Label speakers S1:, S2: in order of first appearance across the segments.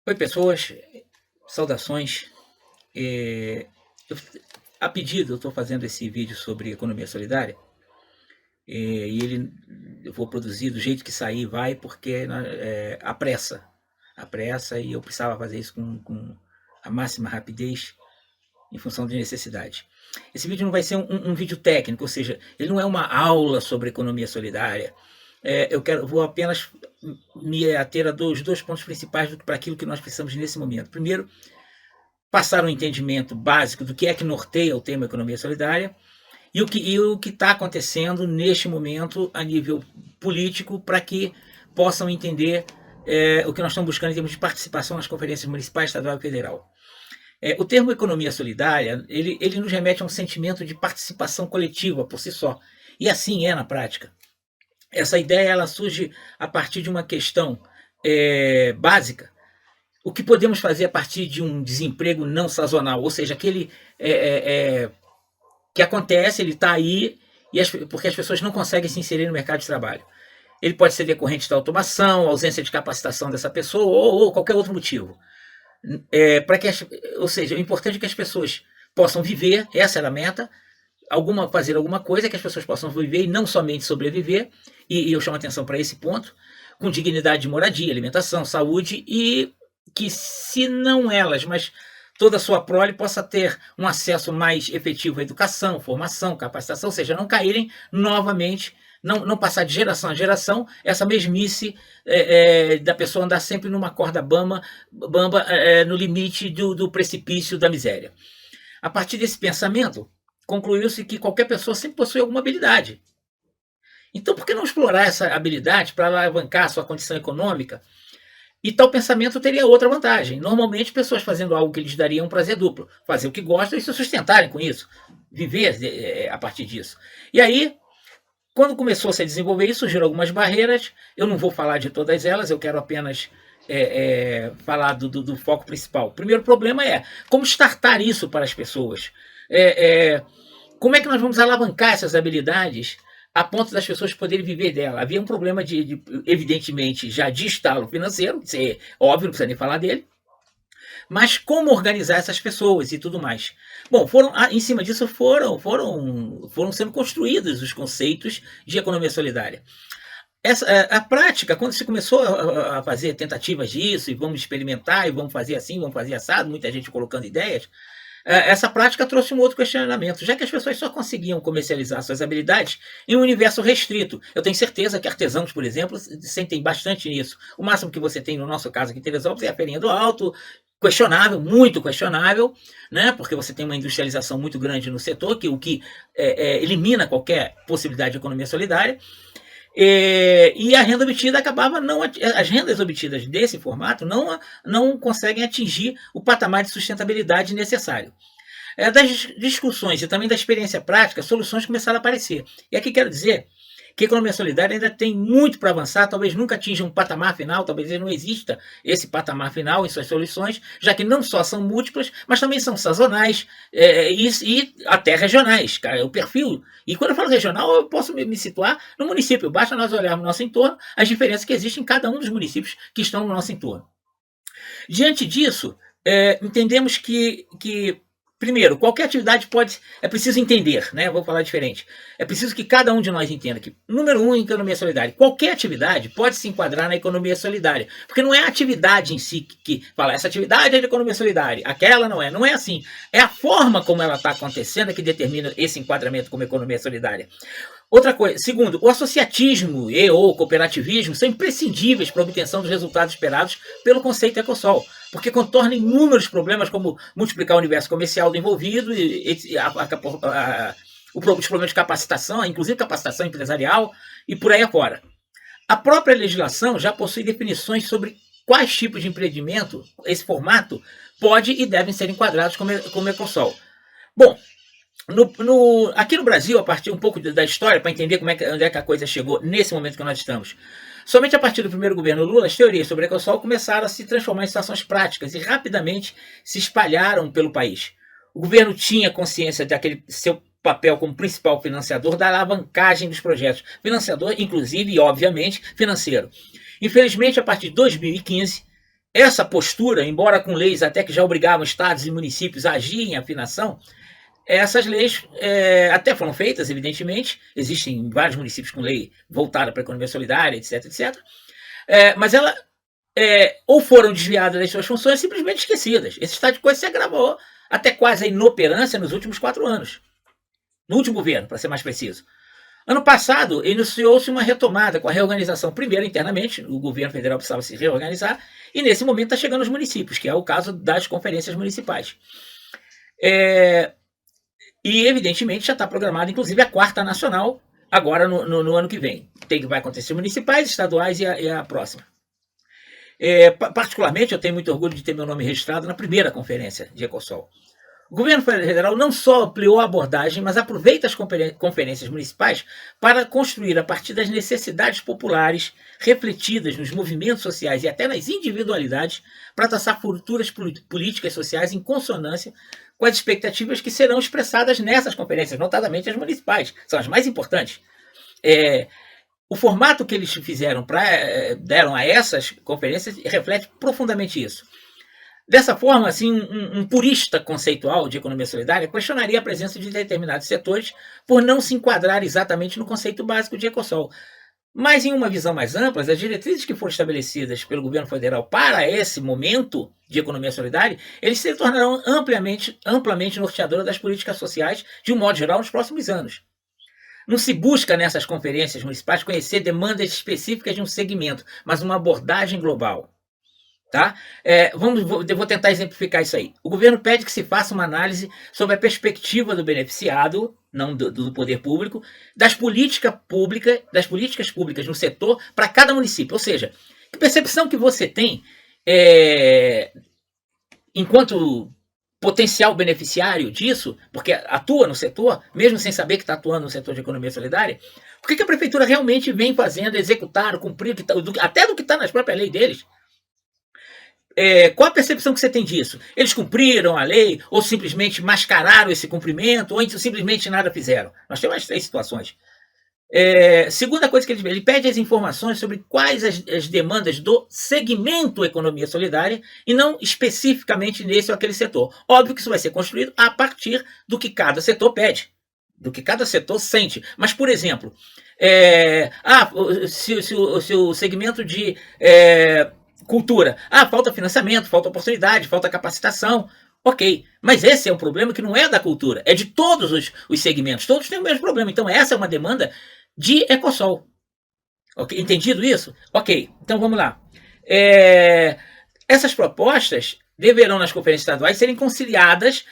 S1: Oi, pessoas, saudações. Eh, eu- a pedido, eu estou fazendo esse vídeo sobre economia solidária, e eu vou produzir do jeito que sair, vai, porque a pressa, e eu precisava fazer isso com a máxima rapidez, em função de necessidade. Esse vídeo não vai ser um vídeo técnico, ou seja, ele não é uma aula sobre economia solidária. Vou apenas me ater a dois pontos principais para aquilo que nós precisamos nesse momento. Primeiro, passar um entendimento básico do que é que norteia o tema economia solidária e o que está acontecendo neste momento a nível político para que possam entender o que nós estamos buscando em termos de participação nas conferências municipal, estadual e federal. O termo economia solidária, ele nos remete a um sentimento de participação coletiva por si só. E assim é na prática. Essa ideia ela surge a partir de uma questão básica. O que podemos fazer a partir de um desemprego não sazonal, ou seja, aquele que acontece, ele está aí, porque as pessoas não conseguem se inserir no mercado de trabalho. Ele pode ser decorrente da automação, ausência de capacitação dessa pessoa ou qualquer outro motivo. Ou seja, o importante é que as pessoas possam viver, essa era a meta, fazer alguma coisa que as pessoas possam viver e não somente sobreviver, e eu chamo atenção para esse ponto, com dignidade de moradia, alimentação, saúde, e que se não elas, mas toda a sua prole possa ter um acesso mais efetivo à educação, formação, capacitação, ou seja, não caírem novamente, não passar de geração a geração essa mesmice da pessoa andar sempre numa corda bamba no limite do precipício da miséria. A partir desse pensamento, concluiu-se que qualquer pessoa sempre possui alguma habilidade. Então, por que não explorar essa habilidade para alavancar a sua condição econômica? E tal pensamento teria outra vantagem. Normalmente, pessoas fazendo algo que lhes daria um prazer duplo. Fazer o que gostam e se sustentarem com isso. Viver a partir disso. E aí, quando começou a se desenvolver isso, surgiram algumas barreiras. Eu não vou falar de todas elas, eu quero apenas falar do foco principal. O primeiro problema é como startar isso para as pessoas. Como é que nós vamos alavancar essas habilidades a ponto das pessoas poderem viver dela? Havia um problema evidentemente, já de estalo financeiro, isso é óbvio, não precisa nem falar dele, mas como organizar essas pessoas e tudo mais. Bom, em cima disso foram sendo construídos os conceitos de economia solidária. A prática, quando se começou a fazer tentativas disso, e vamos experimentar, e vamos fazer assim, vamos fazer assado, muita gente colocando ideias, essa prática trouxe um outro questionamento, já que as pessoas só conseguiam comercializar suas habilidades em um universo restrito. Eu tenho certeza que artesãos, por exemplo, sentem bastante nisso. O máximo que você tem, no nosso caso aqui em Teresópolis, é a Feirinha do Alto, questionável, muito questionável, né? Porque você tem uma industrialização muito grande no setor, o que elimina qualquer possibilidade de economia solidária. E a renda obtida as rendas obtidas desse formato não conseguem atingir o patamar de sustentabilidade necessário. Das discussões e também da experiência prática, soluções começaram a aparecer. E aqui quero dizer que a economia solidária ainda tem muito para avançar, talvez nunca atinja um patamar final, talvez não exista esse patamar final em suas soluções, já que não só são múltiplas, mas também são sazonais e até regionais. O perfil. E quando eu falo regional, eu posso me situar no município. Basta nós olharmos no nosso entorno, as diferenças que existem em cada um dos municípios que estão no nosso entorno. Diante disso, entendemos que primeiro, qualquer atividade é preciso entender, né? Vou falar diferente. É preciso que cada um de nós entenda que, número um, economia solidária. Qualquer atividade pode se enquadrar na economia solidária. Porque não é a atividade em si que fala, essa atividade é de economia solidária, aquela não é. Não é assim. É a forma como ela está acontecendo que determina esse enquadramento como economia solidária. Outra coisa, segundo, o associatismo ou cooperativismo são imprescindíveis para a obtenção dos resultados esperados pelo conceito Ecosol, porque contorna inúmeros problemas, como multiplicar o universo comercial do envolvido, os problemas de capacitação, inclusive capacitação empresarial, e por aí afora. A própria legislação já possui definições sobre quais tipos de empreendimento esse formato pode e devem ser enquadrados como Ecosol. Bom, aqui no Brasil, a partir um pouco da história, para entender onde é que a coisa chegou nesse momento que nós estamos, somente a partir do primeiro governo Lula, as teorias sobre Ecosol começaram a se transformar em situações práticas e rapidamente se espalharam pelo país. O governo tinha consciência daquele seu papel como principal financiador da alavancagem dos projetos, financiador, inclusive e obviamente financeiro. Infelizmente, a partir de 2015, essa postura, embora com leis até que já obrigavam estados e municípios a agir em afinação, essas leis até foram feitas, evidentemente, existem vários municípios com lei voltada para a economia solidária, etc, etc, mas ela ou foram desviadas das suas funções, simplesmente esquecidas. Esse estado de coisa se agravou até quase a inoperância nos últimos 4 anos. No último governo, para ser mais preciso. Ano passado, iniciou-se uma retomada com a reorganização, primeiro internamente, o governo federal precisava se reorganizar, e nesse momento está chegando os municípios, que é o caso das conferências municipais. E, evidentemente, já está programada, inclusive, a 4ª nacional, agora no ano que vem. Vai acontecer municipais, estaduais e a próxima. Particularmente, eu tenho muito orgulho de ter meu nome registrado na primeira conferência de Ecosol. O governo federal não só ampliou a abordagem, mas aproveita as conferências municipais para construir, a partir das necessidades populares, refletidas nos movimentos sociais e até nas individualidades, para traçar futuras políticas sociais em consonância com as expectativas que serão expressadas nessas conferências, notadamente as municipais, são as mais importantes. O formato que eles deram a essas conferências reflete profundamente isso. Dessa forma, assim, um purista conceitual de economia solidária questionaria a presença de determinados setores por não se enquadrar exatamente no conceito básico de Ecosol. Mas, em uma visão mais ampla, as diretrizes que foram estabelecidas pelo governo federal para esse momento de economia solidária, eles se tornarão amplamente norteadoras das políticas sociais, de um modo geral, nos próximos anos. Não se busca nessas conferências municipais conhecer demandas específicas de um segmento, mas uma abordagem global. Tá? Vou tentar exemplificar isso aí. O governo pede que se faça uma análise sobre a perspectiva do beneficiado, não do poder público, das políticas públicas no setor para cada município. Ou seja, que percepção que você tem enquanto potencial beneficiário disso, porque atua no setor, mesmo sem saber que está atuando no setor de economia solidária, o que a prefeitura realmente vem fazendo, executar, cumprir, até do que está nas próprias leis deles. Qual a percepção que você tem disso? Eles cumpriram a lei, ou simplesmente mascararam esse cumprimento, ou simplesmente nada fizeram? Nós temos as 3 situações. Segunda coisa que ele pede as informações sobre quais as demandas do segmento economia solidária e não especificamente nesse ou aquele setor. Óbvio que isso vai ser construído a partir do que cada setor pede, do que cada setor sente. Mas, por exemplo, se o segmento de cultura, falta financiamento, falta oportunidade, falta capacitação, ok, mas esse é um problema que não é da cultura, é de todos os segmentos, todos têm o mesmo problema, então essa é uma demanda de Ecosol. Okay? Entendido isso? Ok, então vamos lá. Essas propostas deverão nas conferências estaduais serem conciliadas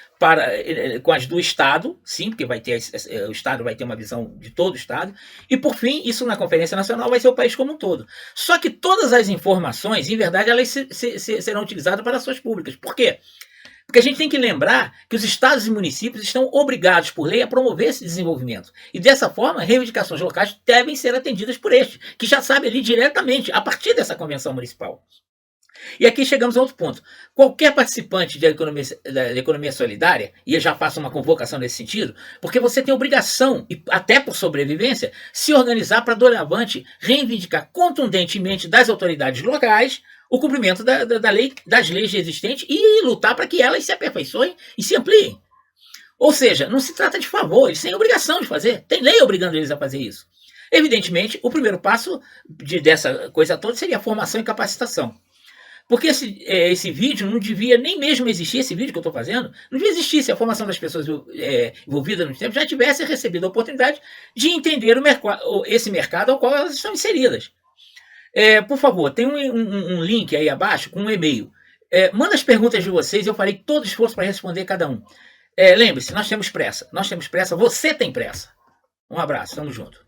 S1: com as do Estado, sim, porque o Estado vai ter uma visão de todo o Estado, e por fim, isso na Conferência Nacional vai ser o país como um todo. Só que todas as informações, em verdade, elas serão utilizadas para ações públicas. Por quê? Porque a gente tem que lembrar que os estados e municípios estão obrigados por lei a promover esse desenvolvimento. E dessa forma, reivindicações locais devem ser atendidas por este, que já sabe ali diretamente, a partir dessa convenção municipal. E aqui chegamos a outro ponto. Qualquer participante da economia solidária, e eu já faço uma convocação nesse sentido, porque você tem obrigação, e até por sobrevivência, se organizar para doravante reivindicar contundentemente das autoridades locais o cumprimento das leis existentes e lutar para que elas se aperfeiçoem e se ampliem. Ou seja, não se trata de favor, eles têm obrigação de fazer, tem lei obrigando eles a fazer isso. Evidentemente, o primeiro passo dessa coisa toda seria a formação e capacitação. Porque esse vídeo não devia nem mesmo existir, esse vídeo que eu estou fazendo, não devia existir se a formação das pessoas envolvidas no tempo já tivesse recebido a oportunidade de entender esse mercado ao qual elas estão inseridas. Por favor, tem um link aí abaixo com um e-mail. Manda as perguntas de vocês, eu farei todo o esforço para responder cada um. Lembre-se, nós temos pressa, você tem pressa. Um abraço, tamo junto.